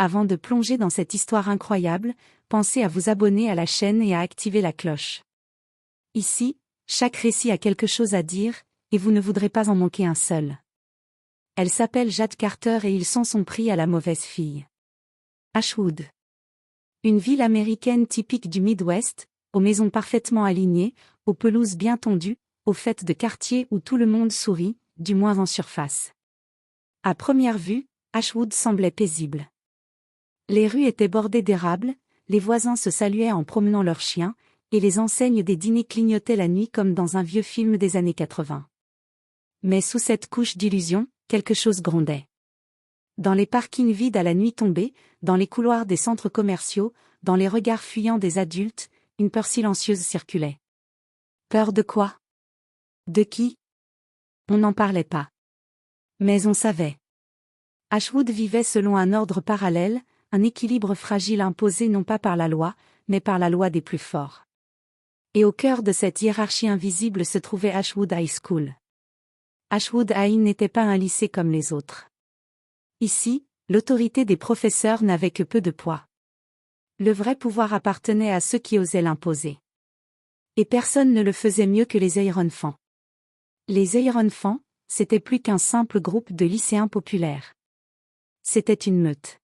Avant de plonger dans cette histoire incroyable, pensez à vous abonner à la chaîne et à activer la cloche. Ici, chaque récit a quelque chose à dire, et vous ne voudrez pas en manquer un seul. Elle s'appelle Jade Carter et ils sont son prix à la mauvaise fille. Ashwood. Une ville américaine typique du Midwest, aux maisons parfaitement alignées, aux pelouses bien tondues, aux fêtes de quartier où tout le monde sourit, du moins en surface. À première vue, Ashwood semblait paisible. Les rues étaient bordées d'érables, les voisins se saluaient en promenant leurs chiens, et les enseignes des dîners clignotaient la nuit comme dans un vieux film des années 80. Mais sous cette couche d'illusion, quelque chose grondait. Dans les parkings vides à la nuit tombée, dans les couloirs des centres commerciaux, dans les regards fuyants des adultes, une peur silencieuse circulait. Peur de quoi? De qui? On n'en parlait pas. Mais on savait. Ashwood vivait selon un ordre parallèle, un équilibre fragile imposé non pas par la loi, mais par la loi des plus forts. Et au cœur de cette hiérarchie invisible se trouvait Ashwood High School. Ashwood High n'était pas un lycée comme les autres. Ici, l'autorité des professeurs n'avait que peu de poids. Le vrai pouvoir appartenait à ceux qui osaient l'imposer. Et personne ne le faisait mieux que les Ironfans. Les Ironfans, c'était plus qu'un simple groupe de lycéens populaires. C'était une meute.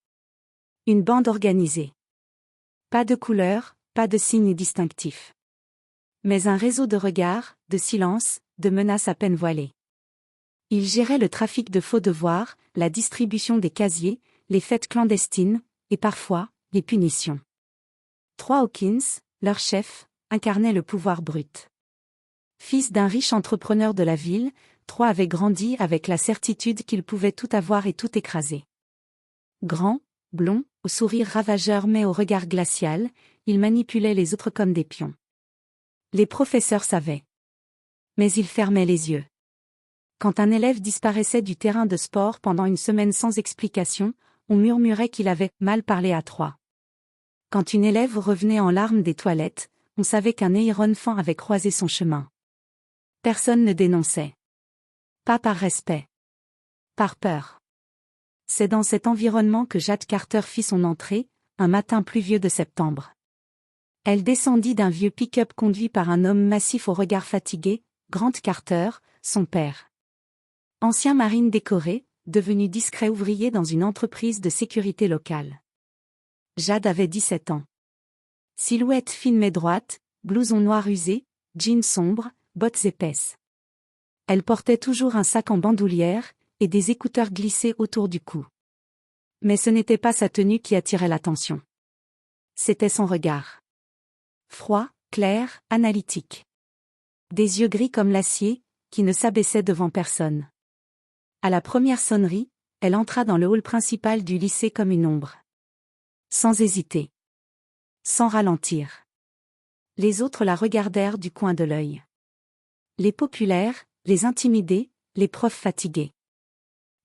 Une bande organisée. Pas de couleur, pas de signes distinctifs. Mais un réseau de regards, de silence, de menaces à peine voilées. Ils géraient le trafic de faux devoirs, la distribution des casiers, les fêtes clandestines, et parfois, les punitions. Troy Hawkins, leur chef, incarnait le pouvoir brut. Fils d'un riche entrepreneur de la ville, Troy avait grandi avec la certitude qu'il pouvait tout avoir et tout écraser. Grand, blond, au sourire ravageur mais au regard glacial, il manipulait les autres comme des pions. Les professeurs savaient. Mais ils fermaient les yeux. Quand un élève disparaissait du terrain de sport pendant une semaine sans explication, on murmurait qu'il avait mal parlé à Troy. Quand une élève revenait en larmes des toilettes, on savait qu'un Ironfan avait croisé son chemin. Personne ne dénonçait. Pas par respect. Par peur. C'est dans cet environnement que Jade Carter fit son entrée, un matin pluvieux de septembre. Elle descendit d'un vieux pick-up conduit par un homme massif au regard fatigué, Grant Carter, son père. Ancien marine décoré, devenu discret ouvrier dans une entreprise de sécurité locale. Jade avait 17 ans. Silhouette fine mais droite, blouson noir usé, jeans sombres, bottes épaisses. Elle portait toujours un sac en bandoulière, et des écouteurs glissés autour du cou. Mais ce n'était pas sa tenue qui attirait l'attention. C'était son regard. Froid, clair, analytique. Des yeux gris comme l'acier, qui ne s'abaissaient devant personne. À la première sonnerie, elle entra dans le hall principal du lycée comme une ombre. Sans hésiter. Sans ralentir. Les autres la regardèrent du coin de l'œil. Les populaires, les intimidés, les profs fatigués.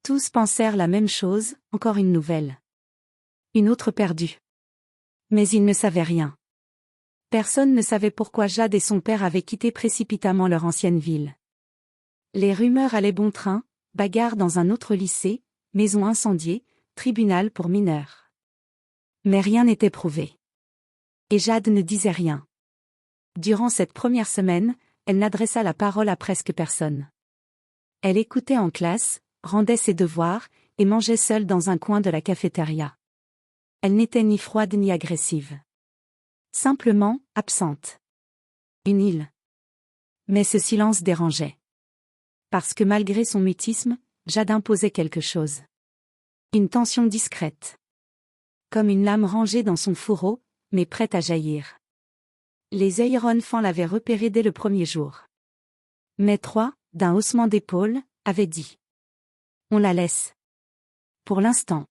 Tous pensèrent la même chose, encore une nouvelle. Une autre perdue. Mais ils ne savaient rien. Personne ne savait pourquoi Jade et son père avaient quitté précipitamment leur ancienne ville. Les rumeurs allaient bon train, bagarre dans un autre lycée, maison incendiée, tribunal pour mineurs. Mais rien n'était prouvé. Et Jade ne disait rien. Durant cette première semaine, elle n'adressa la parole à presque personne. Elle écoutait en classe, rendait ses devoirs, et mangeait seule dans un coin de la cafétéria. Elle n'était ni froide ni agressive. Simplement, absente. Une île. Mais ce silence dérangeait. Parce que malgré son mutisme, Jade imposait quelque chose. Une tension discrète. Comme une lame rangée dans son fourreau, mais prête à jaillir. Les Ironfans l'avaient repérée dès le premier jour. Mais Troy, d'un haussement d'épaule, avait dit. On la laisse. Pour l'instant.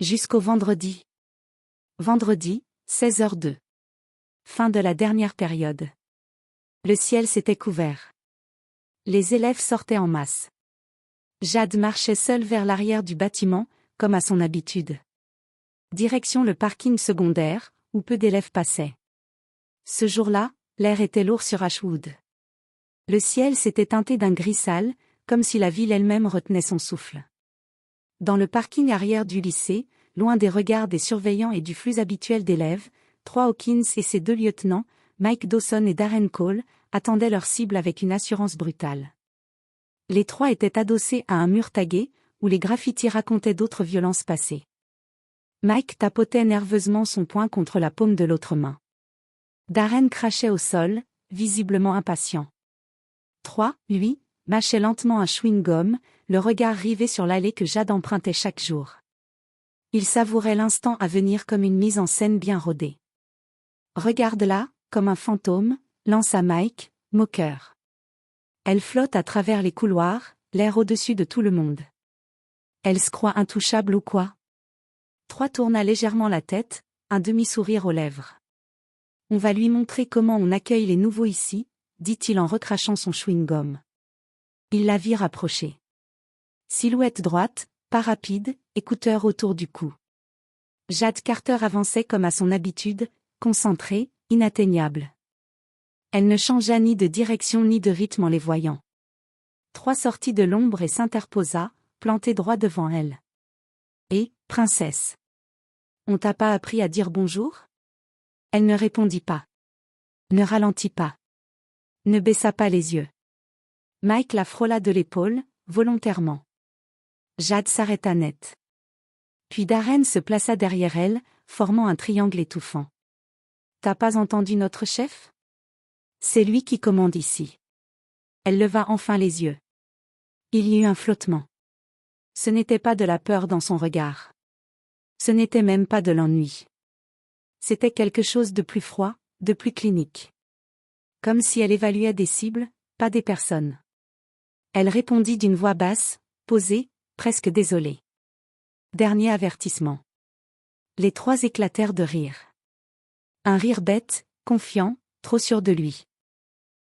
Jusqu'au vendredi. Vendredi, 16h02. Fin de la dernière période. Le ciel s'était couvert. Les élèves sortaient en masse. Jade marchait seule vers l'arrière du bâtiment, comme à son habitude. Direction le parking secondaire, où peu d'élèves passaient. Ce jour-là, l'air était lourd sur Ashwood. Le ciel s'était teinté d'un gris sale, comme si la ville elle-même retenait son souffle. Dans le parking arrière du lycée, loin des regards des surveillants et du flux habituel d'élèves, 3 Hawkins et ses 2 lieutenants, Mike Dawson et Darren Cole, attendaient leur cible avec une assurance brutale. Les 3 étaient adossés à un mur tagué, où les graffitis racontaient d'autres violences passées. Mike tapotait nerveusement son poing contre la paume de l'autre main. Darren crachait au sol, visiblement impatient. 3, lui, mâchait lentement un chewing-gum, le regard rivé sur l'allée que Jade empruntait chaque jour. Il savourait l'instant à venir comme une mise en scène bien rodée. « Regarde-la, comme un fantôme », lança Mike, moqueur. Elle flotte à travers les couloirs, l'air au-dessus de tout le monde. Elle se croit intouchable ou quoi? 3 tourna légèrement la tête, un demi-sourire aux lèvres. On va lui montrer comment on accueille les nouveaux ici, dit-il en recrachant son chewing-gum. Il la vit rapprocher. Silhouette droite, pas rapide, écouteur autour du cou. Jade Carter avançait comme à son habitude, concentrée, inatteignable. Elle ne changea ni de direction ni de rythme en les voyant. 3 sortit de l'ombre et s'interposa, planté droit devant elle. Et, princesse, on t'a pas appris à dire bonjour? Elle ne répondit pas. Ne ralentit pas. Ne baissa pas les yeux. Mike la frôla de l'épaule, volontairement. Jade s'arrêta net. Puis Darren se plaça derrière elle, formant un triangle étouffant. T'as pas entendu notre chef? C'est lui qui commande ici. Elle leva enfin les yeux. Il y eut un flottement. Ce n'était pas de la peur dans son regard. Ce n'était même pas de l'ennui. C'était quelque chose de plus froid, de plus clinique. Comme si elle évaluait des cibles, pas des personnes. Elle répondit d'une voix basse, posée, presque désolée. Dernier avertissement. Les 3 éclatèrent de rire. Un rire bête, confiant, trop sûr de lui.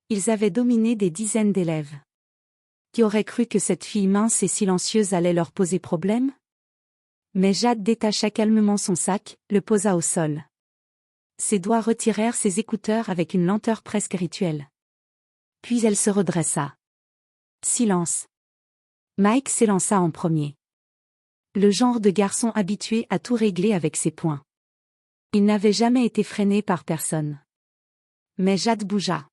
Ils avaient dominé des dizaines d'élèves. Qui aurait cru que cette fille mince et silencieuse allait leur poser problème? Mais Jade détacha calmement son sac, le posa au sol. Ses doigts retirèrent ses écouteurs avec une lenteur presque rituelle. Puis elle se redressa. Silence. Mike s'élança en premier. Le genre de garçon habitué à tout régler avec ses poings. Il n'avait jamais été freiné par personne. Mais Jade bougea.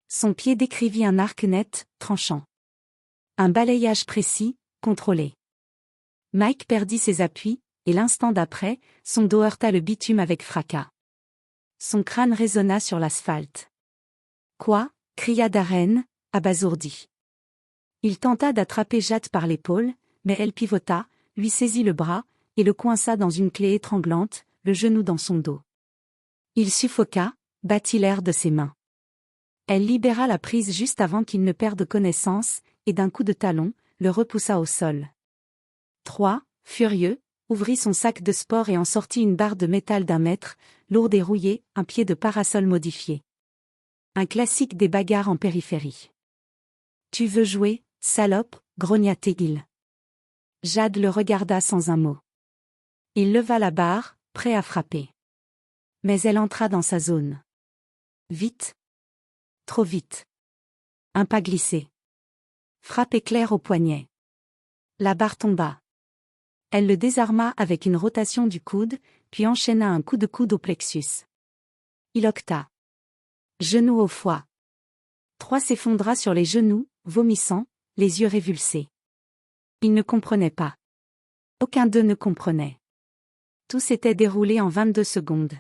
Son pied décrivit un arc net, tranchant. Un balayage précis, contrôlé. Mike perdit ses appuis, et l'instant d'après, son dos heurta le bitume avec fracas. Son crâne résonna sur l'asphalte. Quoi? Cria Darren, abasourdi. Il tenta d'attraper Jade par l'épaule, mais elle pivota, lui saisit le bras, et le coinça dans une clé étranglante, le genou dans son dos. Il suffoqua, battit l'air de ses mains. Elle libéra la prise juste avant qu'il ne perde connaissance, et d'un coup de talon, le repoussa au sol. 3, furieux, ouvrit son sac de sport et en sortit une barre de métal d'1 mètre, lourde et rouillée, un pied de parasol modifié. Un classique des bagarres en périphérie. Tu veux jouer, salope, grogna Tegil. Jade le regarda sans un mot. Il leva la barre, prêt à frapper. Mais elle entra dans sa zone. Vite. Trop vite. Un pas glissé. Frappe éclair au poignet. La barre tomba. Elle le désarma avec une rotation du coude, puis enchaîna un coup de coude au plexus. Il octa. Genou au foie. 3 s'effondra sur les genoux, vomissant, les yeux révulsés. Ils ne comprenaient pas. Aucun d'eux ne comprenait. Tout s'était déroulé en 22 secondes.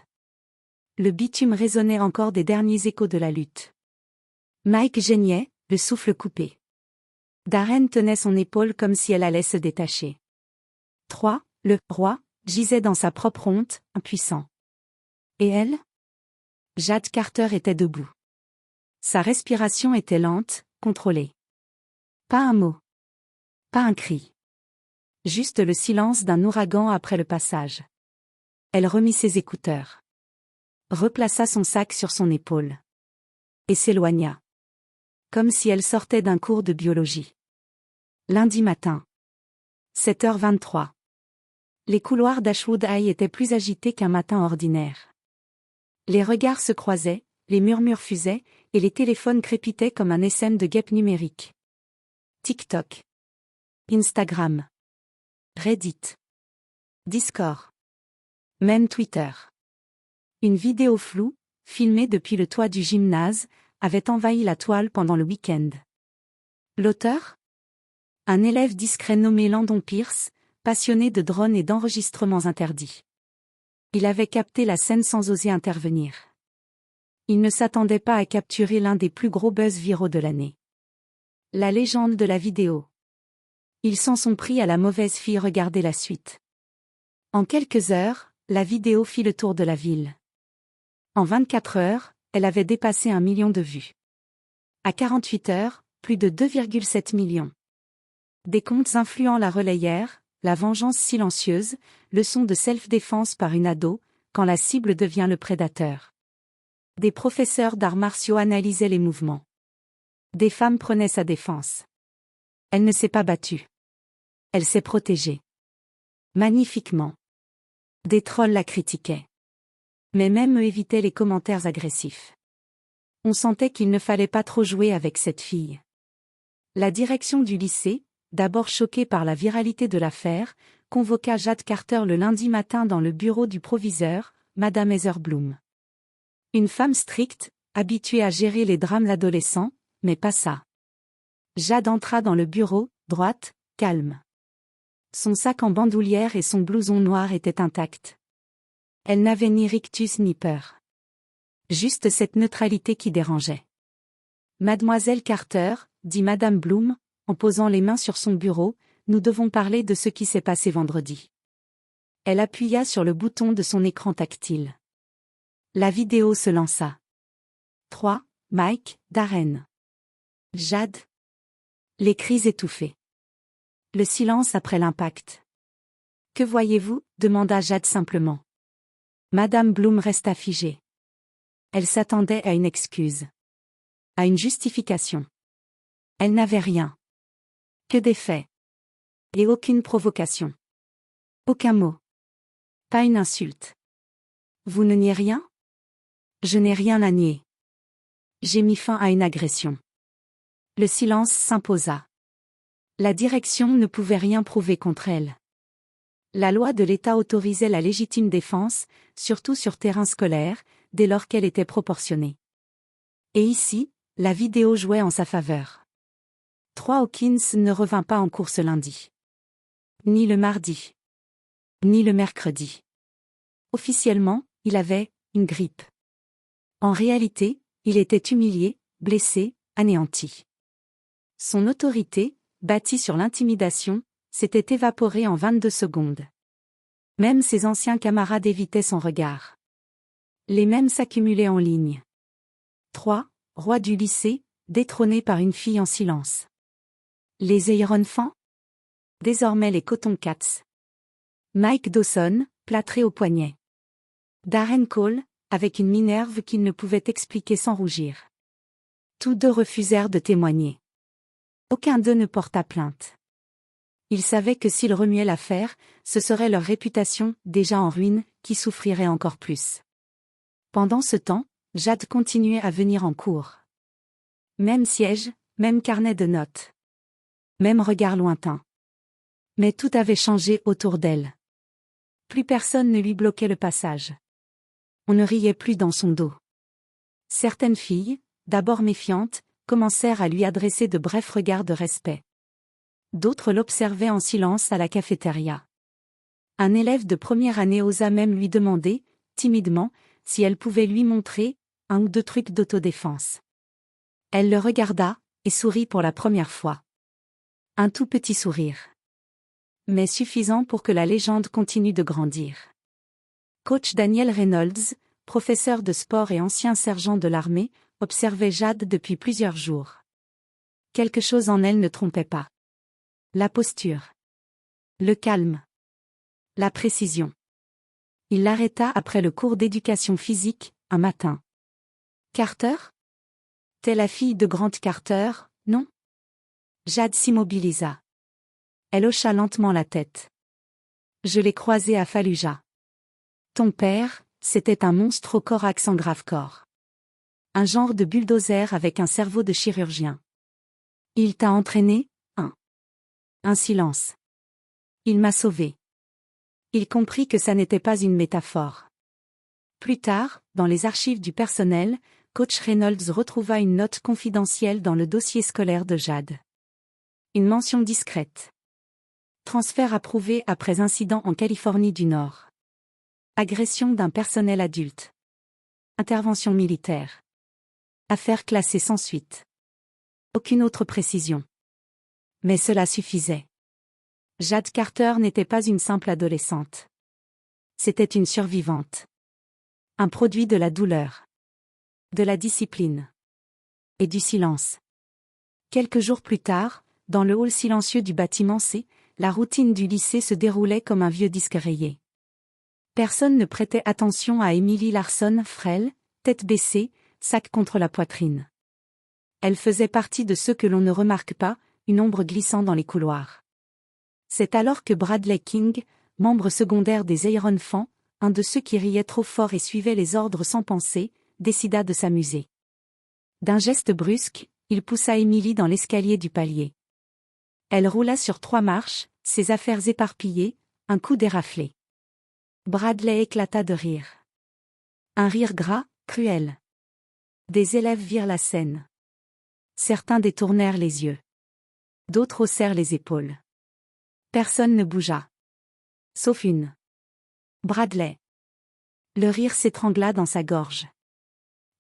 Le bitume résonnait encore des derniers échos de la lutte. Mike geignait, le souffle coupé. Darren tenait son épaule comme si elle allait se détacher. 3, le roi, gisait dans sa propre honte, impuissant. Et elle? Jade Carter était debout. Sa respiration était lente, contrôlée. Pas un mot. Pas un cri. Juste le silence d'un ouragan après le passage. Elle remit ses écouteurs. Replaça son sac sur son épaule. Et s'éloigna. Comme si elle sortait d'un cours de biologie. Lundi matin. 7h23. Les couloirs d'Ashwood High étaient plus agités qu'un matin ordinaire. Les regards se croisaient, les murmures fusaient, et les téléphones crépitaient comme un essaim de guêpes numériques. TikTok. Instagram. Reddit. Discord. Même Twitter. Une vidéo floue, filmée depuis le toit du gymnase, avait envahi la toile pendant le week-end. L'auteur ? Un élève discret nommé Landon Pierce, passionné de drones et d'enregistrements interdits. Il avait capté la scène sans oser intervenir. Il ne s'attendait pas à capturer l'un des plus gros buzz viraux de l'année. La légende de la vidéo. Ils s'en sont pris à la mauvaise fille, regardez la suite. En quelques heures, la vidéo fit le tour de la ville. En 24 heures, elle avait dépassé 1 million de vues. À 48 heures, plus de 2,7 millions. Des comptes influents la relayèrent, la vengeance silencieuse, leçon de self-défense par une ado, quand la cible devient le prédateur. Des professeurs d'arts martiaux analysaient les mouvements. Des femmes prenaient sa défense. Elle ne s'est pas battue. Elle s'est protégée. Magnifiquement. Des trolls la critiquaient. Mais même eux évitaient les commentaires agressifs. On sentait qu'il ne fallait pas trop jouer avec cette fille. La direction du lycée, d'abord choquée par la viralité de l'affaire, convoqua Jade Carter le lundi matin dans le bureau du proviseur, Madame Heather Bloom. Une femme stricte, habituée à gérer les drames adolescents, mais pas ça. Jade entra dans le bureau, droite, calme. Son sac en bandoulière et son blouson noir étaient intacts. Elle n'avait ni rictus ni peur. Juste cette neutralité qui dérangeait. Mademoiselle Carter, dit Madame Bloom, en posant les mains sur son bureau, nous devons parler de ce qui s'est passé vendredi. Elle appuya sur le bouton de son écran tactile. La vidéo se lança. 3. Mike, Darren. Jade. Les cris étouffés. Le silence après l'impact. Que voyez-vous ? Demanda Jade simplement. Madame Bloom resta figée. Elle s'attendait à une excuse. À une justification. Elle n'avait rien. Que des faits. Et aucune provocation. Aucun mot. Pas une insulte. Vous ne niez rien ? Je n'ai rien à nier. J'ai mis fin à une agression. Le silence s'imposa. La direction ne pouvait rien prouver contre elle. La loi de l'État autorisait la légitime défense, surtout sur terrain scolaire, dès lors qu'elle était proportionnée. Et ici, la vidéo jouait en sa faveur. 3. Hawkins ne revint pas en cours ce lundi. Ni le mardi. Ni le mercredi. Officiellement, il avait une grippe. En réalité, il était humilié, blessé, anéanti. Son autorité, bâtie sur l'intimidation, s'était évaporée en 22 secondes. Même ses anciens camarades évitaient son regard. Les mêmes s'accumulaient en ligne. 3. Roi du lycée, détrôné par une fille en silence. Les Iron Fans ? Désormais les Cotton Cats. Mike Dawson, plâtré au poignet. Darren Cole, avec une minerve qu'il ne pouvait expliquer sans rougir. Tous deux refusèrent de témoigner. Aucun d'eux ne porta plainte. Ils savaient que s'ils remuaient l'affaire, ce serait leur réputation, déjà en ruine, qui souffrirait encore plus. Pendant ce temps, Jade continuait à venir en cours. Même siège, même carnet de notes. Même regard lointain. Mais tout avait changé autour d'elle. Plus personne ne lui bloquait le passage. On ne riait plus dans son dos. Certaines filles, d'abord méfiantes, commencèrent à lui adresser de brefs regards de respect. D'autres l'observaient en silence à la cafétéria. Un élève de première année osa même lui demander, timidement, si elle pouvait lui montrer un ou deux trucs d'autodéfense. Elle le regarda, et sourit pour la première fois. Un tout petit sourire. Mais suffisant pour que la légende continue de grandir. Coach Daniel Reynolds, professeur de sport et ancien sergent de l'armée, observait Jade depuis plusieurs jours. Quelque chose en elle ne trompait pas. La posture. Le calme. La précision. Il l'arrêta après le cours d'éducation physique, un matin. Carter ? T'es la fille de Grant Carter, non ? Jade s'immobilisa. Elle hocha lentement la tête. Je l'ai croisé à Fallujah. Ton père, c'était un monstre au corax en grave corps. Un genre de bulldozer avec un cerveau de chirurgien. Il t'a entraîné ? Un silence. Il m'a sauvé. Il comprit que ça n'était pas une métaphore. Plus tard, dans les archives du personnel, Coach Reynolds retrouva une note confidentielle dans le dossier scolaire de Jade. Une mention discrète. Transfert approuvé après incident en Californie du Nord. Agression d'un personnel adulte. Intervention militaire. Affaire classée sans suite. Aucune autre précision. Mais cela suffisait. Jade Carter n'était pas une simple adolescente. C'était une survivante. Un produit de la douleur. De la discipline. Et du silence. Quelques jours plus tard, dans le hall silencieux du bâtiment C, la routine du lycée se déroulait comme un vieux disque rayé. Personne ne prêtait attention à Emily Larson, frêle, tête baissée, sac contre la poitrine. Elle faisait partie de ceux que l'on ne remarque pas, une ombre glissant dans les couloirs. C'est alors que Bradley King, membre secondaire des Iron Fan, un de ceux qui riait trop fort et suivait les ordres sans penser, décida de s'amuser. D'un geste brusque, il poussa Emily dans l'escalier du palier. Elle roula sur 3 marches, ses affaires éparpillées, un coup déraflé. Bradley éclata de rire. Un rire gras, cruel. Des élèves virent la scène. Certains détournèrent les yeux. D'autres haussèrent les épaules. Personne ne bougea. Sauf une. Bradley. Le rire s'étrangla dans sa gorge.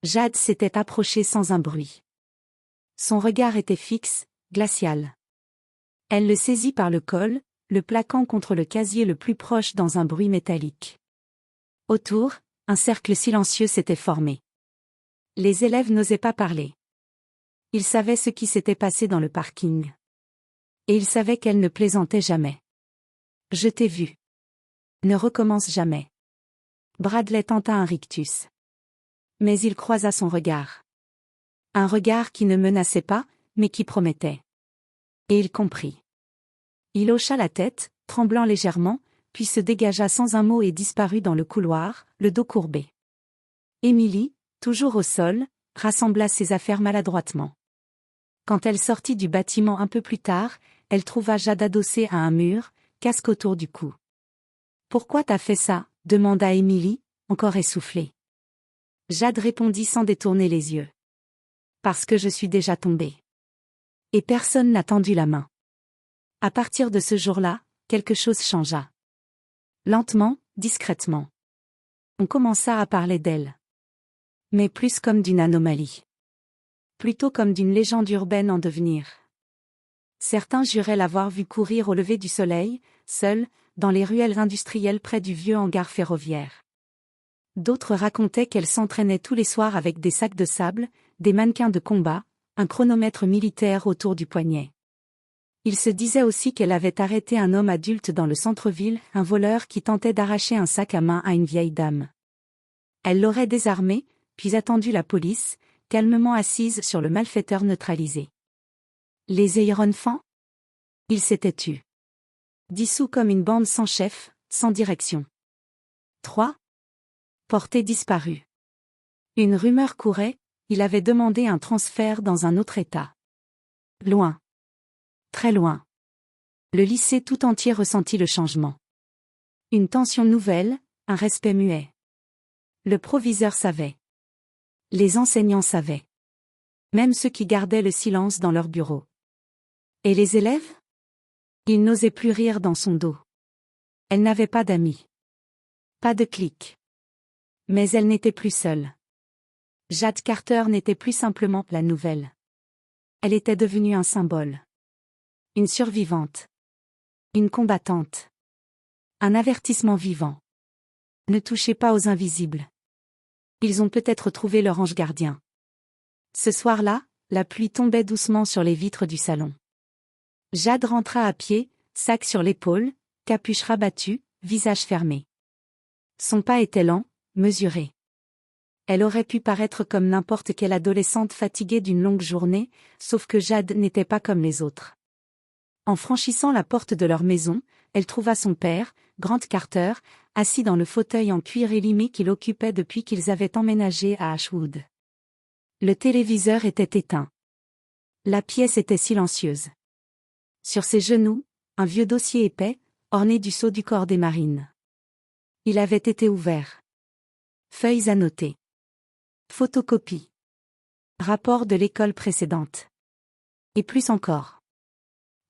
Jade s'était approchée sans un bruit. Son regard était fixe, glacial. Elle le saisit par le col, le plaquant contre le casier le plus proche dans un bruit métallique. Autour, un cercle silencieux s'était formé. Les élèves n'osaient pas parler. Ils savaient ce qui s'était passé dans le parking. Et ils savaient qu'elle ne plaisantait jamais. Je t'ai vu. Ne recommence jamais. Bradley tenta un rictus. Mais il croisa son regard. Un regard qui ne menaçait pas, mais qui promettait. Et il comprit. Il hocha la tête, tremblant légèrement, puis se dégagea sans un mot et disparut dans le couloir, le dos courbé. Emily, toujours au sol, rassembla ses affaires maladroitement. Quand elle sortit du bâtiment un peu plus tard, elle trouva Jade adossée à un mur, casque autour du cou. « Pourquoi t'as fait ça ?» demanda Emily, encore essoufflée. Jade répondit sans détourner les yeux. « Parce que je suis déjà tombée. » Et personne n'a tendu la main. À partir de ce jour-là, quelque chose changea. Lentement, discrètement. On commença à parler d'elle. Mais plus comme d'une anomalie. Plutôt comme d'une légende urbaine en devenir. Certains juraient l'avoir vue courir au lever du soleil, seule, dans les ruelles industrielles près du vieux hangar ferroviaire. D'autres racontaient qu'elle s'entraînait tous les soirs avec des sacs de sable, des mannequins de combat, un chronomètre militaire autour du poignet. Il se disait aussi qu'elle avait arrêté un homme adulte dans le centre-ville, un voleur qui tentait d'arracher un sac à main à une vieille dame. Elle l'aurait désarmé, puis attendu la police, calmement assise sur le malfaiteur neutralisé. Les Iron Fan ? Ils s'étaient tus. Dissous comme une bande sans chef, sans direction. 3. Porté disparu. Une rumeur courait, il avait demandé un transfert dans un autre état. Loin. Très loin. Le lycée tout entier ressentit le changement. Une tension nouvelle, un respect muet. Le proviseur savait. Les enseignants savaient. Même ceux qui gardaient le silence dans leur bureau. Et les élèves ? Ils n'osaient plus rire dans son dos. Elle n'avait pas d'amis. Pas de clique. Mais elle n'était plus seule. Jade Carter n'était plus simplement la nouvelle. Elle était devenue un symbole. Une survivante. Une combattante. Un avertissement vivant. Ne touchez pas aux invisibles. Ils ont peut-être trouvé leur ange gardien. Ce soir-là, la pluie tombait doucement sur les vitres du salon. Jade rentra à pied, sac sur l'épaule, capuche rabattue, visage fermé. Son pas était lent, mesuré. Elle aurait pu paraître comme n'importe quelle adolescente fatiguée d'une longue journée, sauf que Jade n'était pas comme les autres. En franchissant la porte de leur maison, elle trouva son père, Grant Carter, assis dans le fauteuil en cuir élimé qu'il occupait depuis qu'ils avaient emménagé à Ashwood. Le téléviseur était éteint. La pièce était silencieuse. Sur ses genoux, un vieux dossier épais, orné du sceau du corps des marines. Il avait été ouvert. Feuilles annotées. Photocopie. Rapport de l'école précédente. Et plus encore.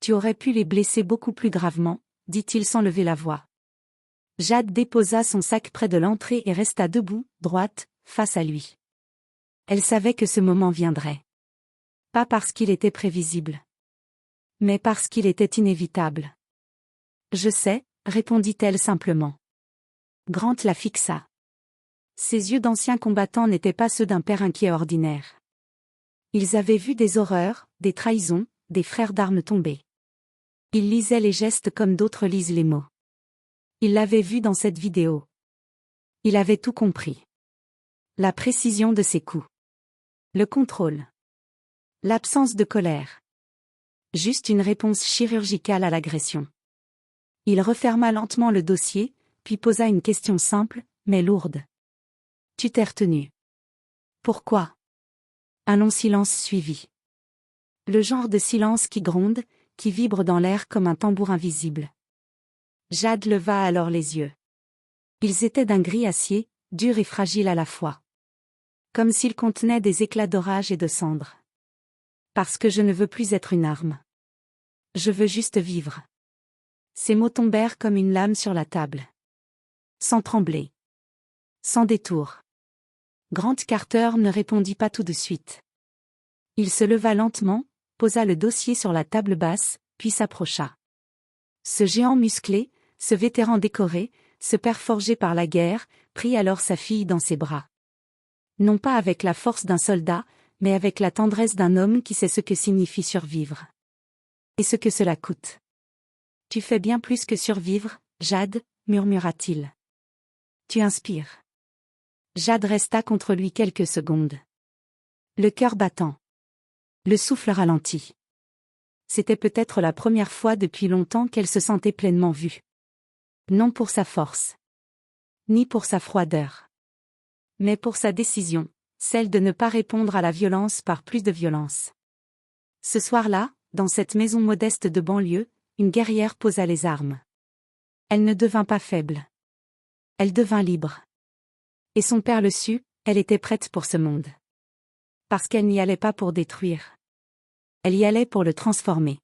Tu aurais pu les blesser beaucoup plus gravement, dit-il sans lever la voix. Jade déposa son sac près de l'entrée et resta debout, droite, face à lui. Elle savait que ce moment viendrait. Pas parce qu'il était prévisible. Mais parce qu'il était inévitable. Je sais, répondit-elle simplement. Grant la fixa. Ses yeux d'ancien combattant n'étaient pas ceux d'un père inquiet ordinaire. Ils avaient vu des horreurs, des trahisons, des frères d'armes tombés. Il lisait les gestes comme d'autres lisent les mots. Il l'avait vu dans cette vidéo. Il avait tout compris. La précision de ses coups. Le contrôle. L'absence de colère. Juste une réponse chirurgicale à l'agression. Il referma lentement le dossier, puis posa une question simple, mais lourde. Tu t'es retenu. Pourquoi? Un long silence suivit. Le genre de silence qui gronde, qui vibre dans l'air comme un tambour invisible. Jade leva alors les yeux. Ils étaient d'un gris acier, dur et fragile à la fois. Comme s'ils contenaient des éclats d'orage et de cendres. Parce que je ne veux plus être une arme. Je veux juste vivre. Ces mots tombèrent comme une lame sur la table. Sans trembler. Sans détour. Grant Carter ne répondit pas tout de suite. Il se leva lentement, posa le dossier sur la table basse, puis s'approcha. Ce géant musclé, ce vétéran décoré, ce père forgé par la guerre, prit alors sa fille dans ses bras. Non pas avec la force d'un soldat, mais avec la tendresse d'un homme qui sait ce que signifie survivre. Et ce que cela coûte. Tu fais bien plus que survivre, Jade, murmura-t-il. Tu inspires. Jade resta contre lui quelques secondes. Le cœur battant. Le souffle ralenti. C'était peut-être la première fois depuis longtemps qu'elle se sentait pleinement vue. Non pour sa force. Ni pour sa froideur. Mais pour sa décision, celle de ne pas répondre à la violence par plus de violence. Ce soir-là, dans cette maison modeste de banlieue, une guerrière posa les armes. Elle ne devint pas faible. Elle devint libre. Et son père le sut, elle était prête pour ce monde. Parce qu'elle n'y allait pas pour détruire. Elle y allait pour le transformer.